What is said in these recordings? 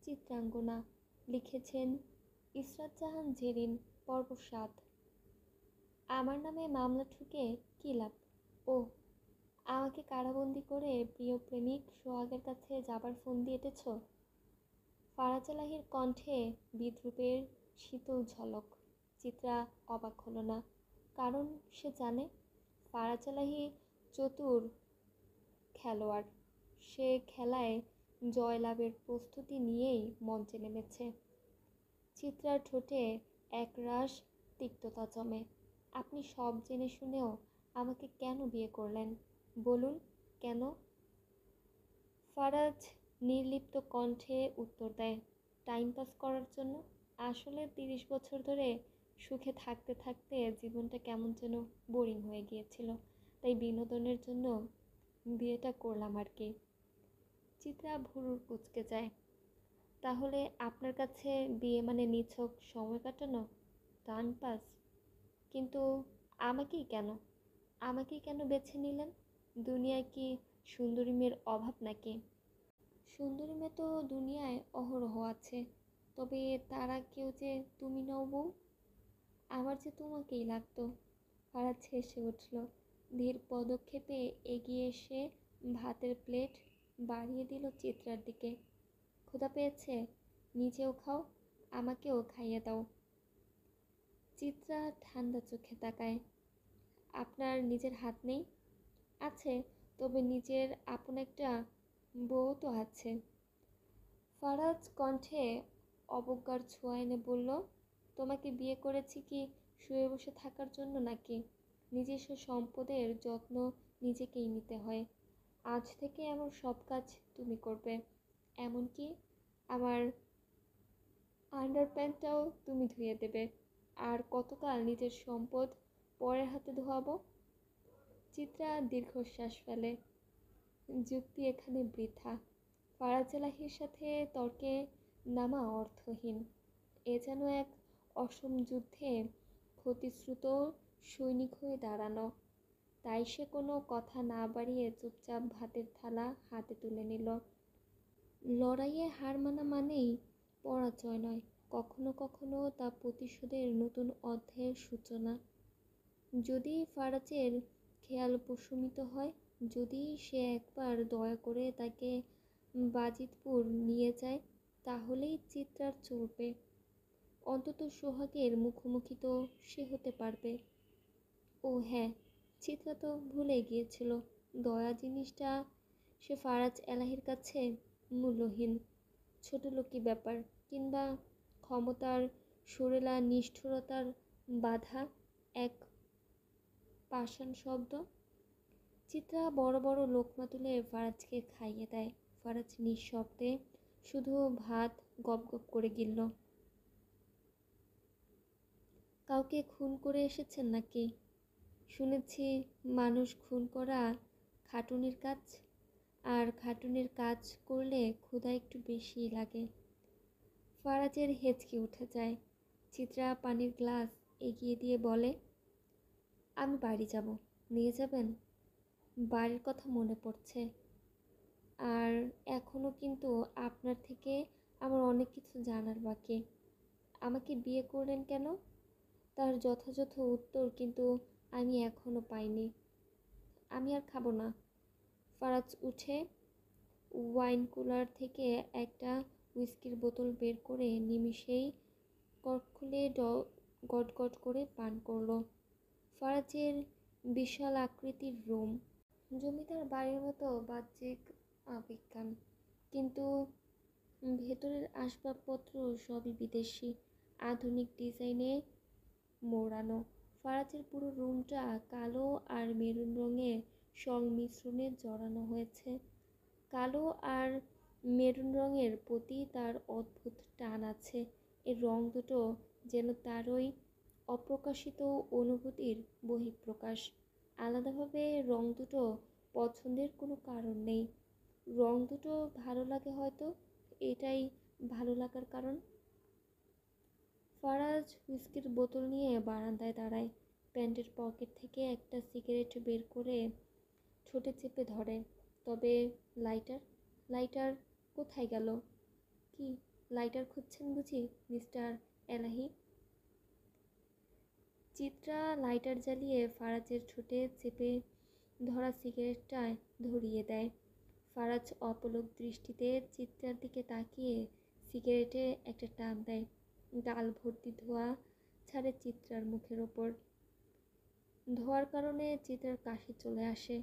চিত্রাঙ্গনা। লিখেছেন ইসরাত জাহান জেরিন। পর্ব ৭। আমার নামে মামলা ঠুকে কী লাভ? ও, আমাকে কারাবন্দি করে প্রিয় প্রেমিক সোহাগের কাছে যাবার ফোন দিয়ে এঁটেছ? ফারাজ এলাহির কণ্ঠে বিদ্রূপের শীতল ঝলক। চিত্রা অবাক হলো না, কারণ সে জানে ফারাজ এলাহি চতুর খেলোয়াড়। সে খেলায় জয়লাভের প্রস্তুতি নিয়েই মঞ্চে নেমেছে। চিত্রার ঠোঁটে একরাশ তিক্ততা জমে। আপনি সব জেনে শুনেও আমাকে কেন বিয়ে করলেন? বলুন কেন? ফারাজ নির্লিপ্ত কণ্ঠে উত্তর দেয়, টাইম পাস করার জন্য। আসলে 30 বছর ধরে সুখে থাকতে থাকতে জীবনটা কেমন যেন বোরিং হয়ে গিয়েছিল, তাই বিনোদনের জন্য বিয়েটা করলাম আর কি। চিত্রা ভুরুর কুঁচকে যায়। তাহলে আপনার কাছে বিয়ে মানে নিছক সময় কাটানো, টাইম পাস? কিন্তু আমাকেই কেন? আমাকেই কেন বেছে নিলেন? দুনিয়ায় কি সুন্দরী মেয়ের অভাব নাকি? সুন্দরী মেয়ে তো দুনিয়ায় অহরহ আছে, তবে তারা কেউ যে তুমি নও বউ। আমার যে তোমাকেই লাগতো। ফারাজ হেসে উঠল। ধীর পদক্ষেপে এগিয়ে এসে ভাতের প্লেট বাড়িয়ে দিল চিত্রার দিকে। ক্ষুধা পেয়েছে? নিজেও খাও, আমাকেও খাইয়ে দাও। চিত্রা ঠান্ডা চোখে তাকায়। আপনার নিজের হাত নেই? আছে, তবে নিজের আপন একটা বউ তো আছে। ফারাজ কণ্ঠে অবজ্ঞার ছোঁয়া এনে বলল, তোমাকে বিয়ে করেছি কি শুয়ে বসে থাকার জন্য নাকি? নিজস্ব সম্পদের যত্ন নিজেকেই নিতে হয়। আজ থেকে আমার সব কাজ তুমি করবে, এমনকি আমার আন্ডারপ্যান্টটাও তুমি ধুয়ে দেবে। আর কতকাল নিজের সম্পদ পরের হাতে ধোয়াবো? চিত্রা দীর্ঘশ্বাস ফেলে। যুক্তি এখানে বৃথা। ফারাজ এলাহির সাথে তর্কে নামা অর্থহীন। এ যেন এক অসম যুদ্ধে ক্ষতিশ্রুত সৈনিক হয়ে দাঁড়ানো। তাই সে কোনো কথা না বাড়িয়ে চুপচাপ ভাতের থালা হাতে তুলে নিল। লড়াইয়ে হার মানা মানেই পরাজয় নয়, কখনো কখনো তা প্রতিশোধের নতুন অধ্যায়ের সূচনা। যদি ফারাজের খেয়াল প্রশমিত হয়, যদি সে একবার দয়া করে তাকে বাজিতপুর নিয়ে যায়, তাহলেই চিত্রার চলবে। অন্তত সোহাগের মুখোমুখি তো সে হতে পারবে। ও হ্যাঁ, চিত্রা তো ভুলে গিয়েছিল, দয়া জিনিসটা সে ফারাজ এলাহির কাছে মূল্যহীন, ছোটলোকি ব্যাপার, কিংবা ক্ষমতার সুরেলা নিষ্ঠুরতার বাধা এক পাষাণ শব্দ। চিত্রা বড় বড় লোকমা তুলে ফারাজকে খাইয়ে দেয়। ফারাজ নিঃশব্দে শুধু ভাত গপ গপ করে গিলল। কাউকে খুন করে এসেছেন নাকি? শুনেছি মানুষ খুন করা খাটুনির কাজ, আর খাটুনির কাজ করলে ক্ষুধা একটু বেশিই লাগে। ফারাজের হেঁচকি উঠে যায়। চিত্রা পানির গ্লাস এগিয়ে দিয়ে বলে, আমি বাড়ি যাব, নিয়ে যাবেন? বাড়ির কথা মনে পড়ছে, আর এখনও কিন্তু আপনার থেকে আমার অনেক কিছু জানার বাকি। আমাকে বিয়ে করলেন কেন, তার যথাযথ উত্তর কিন্তু আমি এখনও পাইনি। আমি আর খাবো না। ফারাজ উঠে ওয়াইন কুলার থেকে একটা হুইস্কির বোতল বের করে নিমিষেই কর্ক খুলে গট গট করে পান করলো। ফারাজের বিশাল আকৃতির রুম, জমিদার বাড়ির মতো বাহ্যিক আবিজ্ঞান, কিন্তু ভেতরের আসবাবপত্র সবই বিদেশি, আধুনিক ডিজাইনে মোড়ানো। ফারাজের পুরো রুমটা কালো আর মেরুন রঙের সংমিশ্রণে জড়ানো হয়েছে। কালো আর মেরুন রঙের প্রতি তার অদ্ভুত টান আছে। এর রং দুটো যেন তারই অপ্রকাশিত অনুভূতির বহিঃপ্রকাশ। আলাদাভাবে রং দুটো পছন্দের কোনো কারণ নেই, রং দুটো ভালো লাগে হয়তো, এটাই ভালো লাগার কারণ। ফারাজ হুইস্কির বোতল নিয়ে বারান্দায় দাঁড়ায়। প্যান্টের পকেট থেকে একটা সিগারেট বের করে ঠোঁটে চেপে ধরে। তবে লাইটার, লাইটার কোথায় গেল? কি লাইটার খুঁজছেন বুঝি মিস্টার এলাহি? চিত্রা লাইটার জ্বালিয়ে ফারাজের ঠোঁটে চেপে ধরা সিগারেটটা ধরিয়ে দেয়। ফারাজ অপলক দৃষ্টিতে চিত্রার দিকে তাকিয়ে সিগারেটে একটা টান দেয়। গাল ভর্তি ধোঁয়া ছাড়ে চিত্রার মুখের ওপর। ধোঁয়ার কারণে চিত্রার কাশি চলে আসে।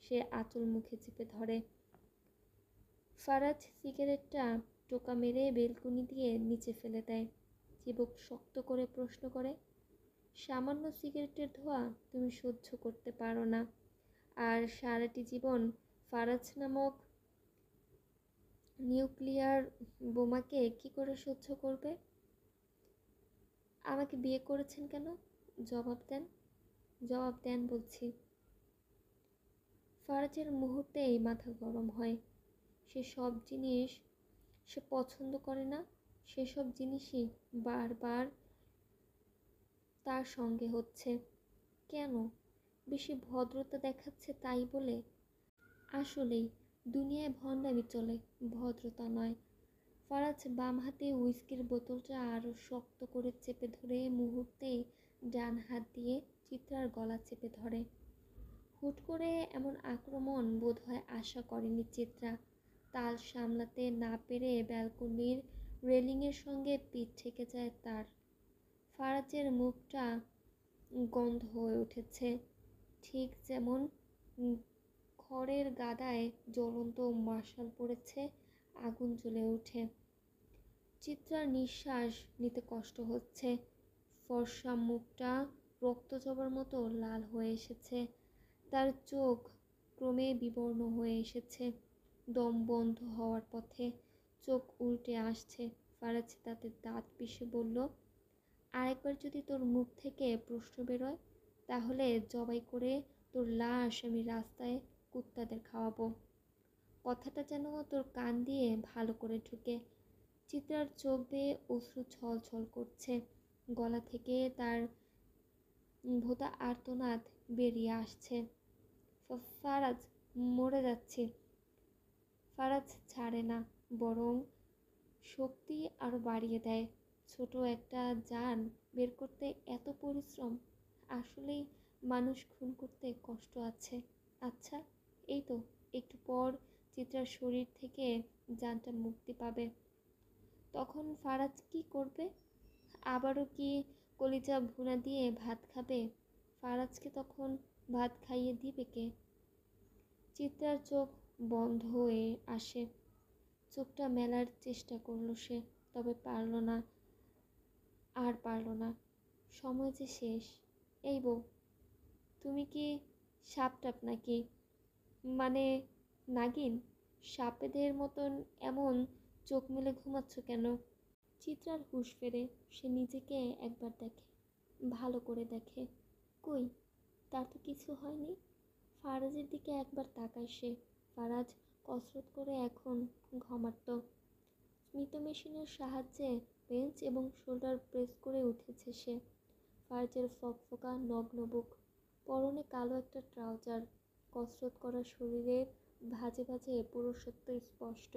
সে আঁচল মুখে চেপে ধরে। ফারাজ সিগারেটটা টোকা মেরে বেলকুনি দিয়ে নিচে ফেলে দেয়। চিবুক শক্ত করে প্রশ্ন করে, সামান্য সিগারেটের ধোঁয়া তুমি সহ্য করতে পারো না, আর সারাটি জীবন ফারাজ নামক নিউক্লিয়ার বোমাকে কি করে সহ্য করবে? আমাকে বিয়ে করেছেন কেন? জবাব দেন, জবাব দেন বলছি। ফারাজের মুহূর্তেই মাথা গরম হয়। সে পছন্দ করে না, সেসব জিনিসই বারবার তার সঙ্গে হচ্ছে। কেন? বেশি ভদ্রতা দেখাচ্ছে তাই বলে? আসলেই দুনিয়ায় ভণ্ডামি চলে, ভদ্রতা নয়। ফারাজ বাম হাতে হুইস্কির বোতলটা আরও শক্ত করে চেপে ধরে মুহূর্তেই ডান হাত দিয়ে চিত্রার গলা চেপে ধরে। হুট করে এমন আক্রমণ বোধহয় আশা করেনি চিত্রা। তাল সামলাতে না পেরে ব্যালকনির রেলিংয়ের সঙ্গে পিঠ ঠেকে যায় তার। ফারাজের মুখটা গন্ধ হয়ে উঠেছে, ঠিক যেমন খড়ের গাদায় জ্বলন্ত মশাল পড়েছে, আগুন জ্বলে ওঠে। চিত্রার নিঃশ্বাস নিতে কষ্ট হচ্ছে। ফর্সা মুখটা রক্ত জবার মতো লাল হয়ে এসেছে। তার চোখ ক্রমে বিবর্ণ হয়ে এসেছে, দম বন্ধ হওয়ার পথে, চোখ উল্টে আসছে। ফারাজ তাতে দাঁত পিষে বলল, আরেকবার যদি তোর মুখ থেকে প্রশ্ন বেরোয়, তাহলে জবাই করে তোর লাশ আমি রাস্তায় কুত্তাদের খাওয়াবো। কথাটা যেন তোর কান দিয়ে ভালো করে ঢুকে। চিত্রার চোখ বেয়ে অশ্রু ছল ছল করছে। গলা থেকে তার ভোঁতা আর্তনাদ বেরিয়ে আসছে। ফারাজ, মরে যাচ্ছি। ফারাজ ছাড়ে না, বরং শক্তি আরও বাড়িয়ে দেয়। ছোট একটা জান বের করতে এত পরিশ্রম? আসলেই মানুষ খুন করতে কষ্ট আছে। আচ্ছা, এই তো একটু পর চিত্রার শরীর থেকে জানটা মুক্তি পাবে। তখন ফারাজ কি করবে? আবারও কি কলিজা ভুনা দিয়ে ভাত খাবে? ফারাজকে তখন ভাত খাইয়ে দিবে কে? চিত্রার চোখ বন্ধ হয়ে আসে। চোখটা মেলার চেষ্টা করলো সে, তবে পারল না, আর পারল না। সময় যে শেষ। এই বউ, তুমি কি সাপটাপ নাকি? মানে নাগিন? সাপেদের মতন এমন চোখ মেলে ঘুমাচ্ছ কেন? চিত্রার হুঁশ ফেরে। সে নিজেকে একবার দেখে, ভালো করে দেখে। কই, তার তো কিছু হয়নি। ফারাজের দিকে একবার তাকায় সে। ফারাজ কসরত করে এখন ঘুমাত। স্মিত মেশিনের সাহায্যে বেঞ্চ এবং শোল্ডার প্রেস করে উঠেছে সে। ফারাজের ফকফকা নগ্ন বুক, পরনে কালো একটা ট্রাউজার, কসরত করা শরীরের ভাঁজে ভাঁজে পুরুষত্ব স্পষ্ট।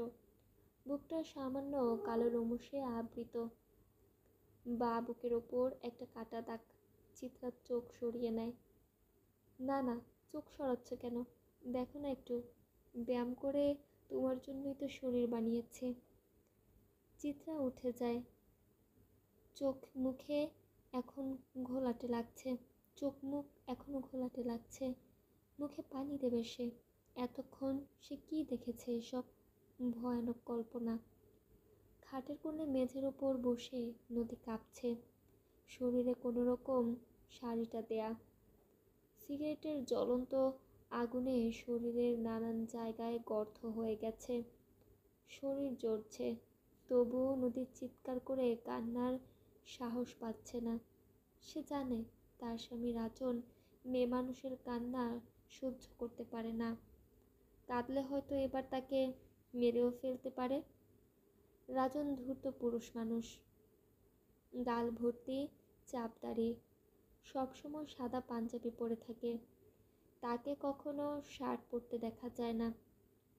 বুকটা সামান্য কালো লোমশে আবৃত। বা বুকের ওপর একটা কাটা দাগ। চিত্রার চোখ সরিয়ে নেয়। না না, চোখ সরাচ্ছ কেন? দেখো না একটু, ব্যায়াম করে তোমার জন্যই তো শরীর বানিয়েছে। চিত্রা উঠে যায়। চোখ মুখে এখন ঘোলাটে লাগছে। চোখ মুখ এখনো ঘোলাটে লাগছে। মুখে পানি দেবে সে। এতক্ষণ সে কি দেখেছে এসব ভয়ানক কল্পনা? খাটের কোণে মেঝের ওপর বসে নদী কাঁপছে। শরীরে কোনো রকম শাড়িটা দেয়া। সিগারেটের জ্বলন্ত আগুনে শরীরের নানান জায়গায় গর্ত হয়ে গেছে। শরীর জ্বলছে, তবুও নদীর চিৎকার করে কান্নার সাহস পাচ্ছে না। সে জানে তার স্বামী রাজন মেয়ে মানুষের কান্না সহ্য করতে পারে না। কাঁদলে হয়তো এবার তাকে মেরেও ফেলতে পারে। রাজন ধূর্ত পুরুষ মানুষ, গাল ভর্তি চাপদাড়ি, সবসময় সাদা পাঞ্জাবি পরে থাকে। তাকে কখনো শার্ট পরতে দেখা যায় না।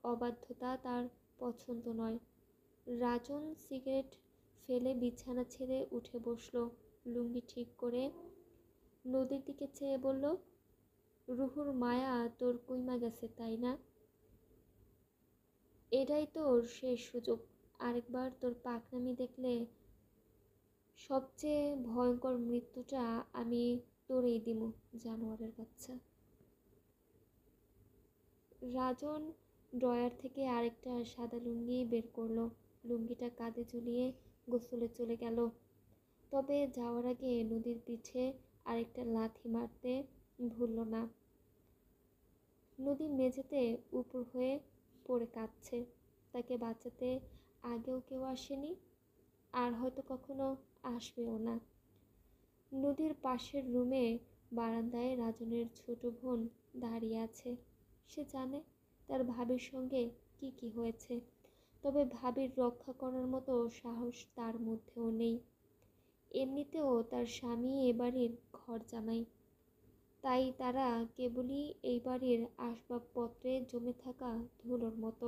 অবাধ্যতা তার পছন্দ নয়। রাজন সিগারেট ফেলে বিছানা ছেড়ে উঠে বসলো, লুঙ্গি ঠিক করে নদীর দিকে চেয়ে বলল, রুহুর মায়া তোর কইমা গেছে তাই না? এটাই তোর শেষ সুযোগ। আরেকবার তোর পাকনামি দেখলে সবচেয়ে ভয়ঙ্কর মৃত্যুটা আমি তোরেই দিমু, জানোয়ারের বাচ্চা। রাজন ড্রয়ার থেকে আরেকটা সাদা লুঙ্গি বের করলো, লুঙ্গিটা কাঁধে ঝুলিয়ে গোসলে চলে গেল। তবে যাওয়ার আগে নদীর পিঠে আরেকটা লাথি মারতে ভুলল না। নদী মেঝেতে উপর হয়ে পড়ে কাঁদছে। তাকে বাঁচাতে আগেও কেউ আসেনি, আর হয়তো কখনো আসবেও না। নদীর পাশের রুমে বারান্দায় রাজনের ছোট বোন দাঁড়িয়ে আছে। সে জানে তার ভাবির সঙ্গে কি কি হয়েছে, তবে ভাবির রক্ষা করার মতো সাহস তার মধ্যেও নেই। এমনিতেও তার স্বামী এ বাড়ির ঘর জামাই, তাই তারা কেবলই এই বাড়ির আসবাবপত্রে জমে থাকা ধুলোর মতো,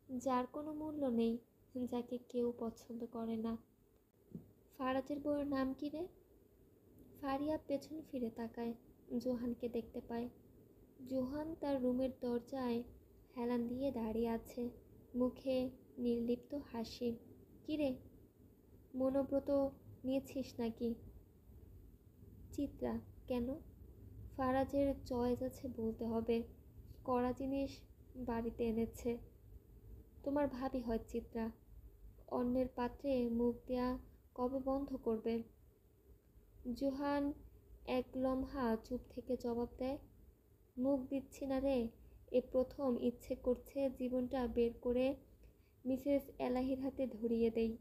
যার কোনো মূল্য নেই, যাকে কেউ পছন্দ করে না। ফারাজের বউয়ের নাম কি রে? ফারিয়া পেছন ফিরে তাকায়, জোহানকে দেখতে পায়। জোহান তার রুমের দরজায় হেলান দিয়ে দাঁড়িয়ে আছে, মুখে নির্লিপ্ত হাসি। কিরে, মনোব্রত নিয়েছিস নাকি? চিত্রা, কেন? ফারাজের চয়েস আছে বলতে হবে, কড়া জিনিস বাড়িতে এনেছে। তোমার ভাবি হয় চিত্রা, অন্যের পাত্রে মুখ দেয়া কবে বন্ধ করবে? জোহান এক লম্হা চুপ থেকে জবাব দেয়, মুখ দিচ্ছি না রে, এ প্রথম ইচ্ছে করছে জীবনটা বের করে মিসেস এলাহির হাতে ধরিয়ে দেই।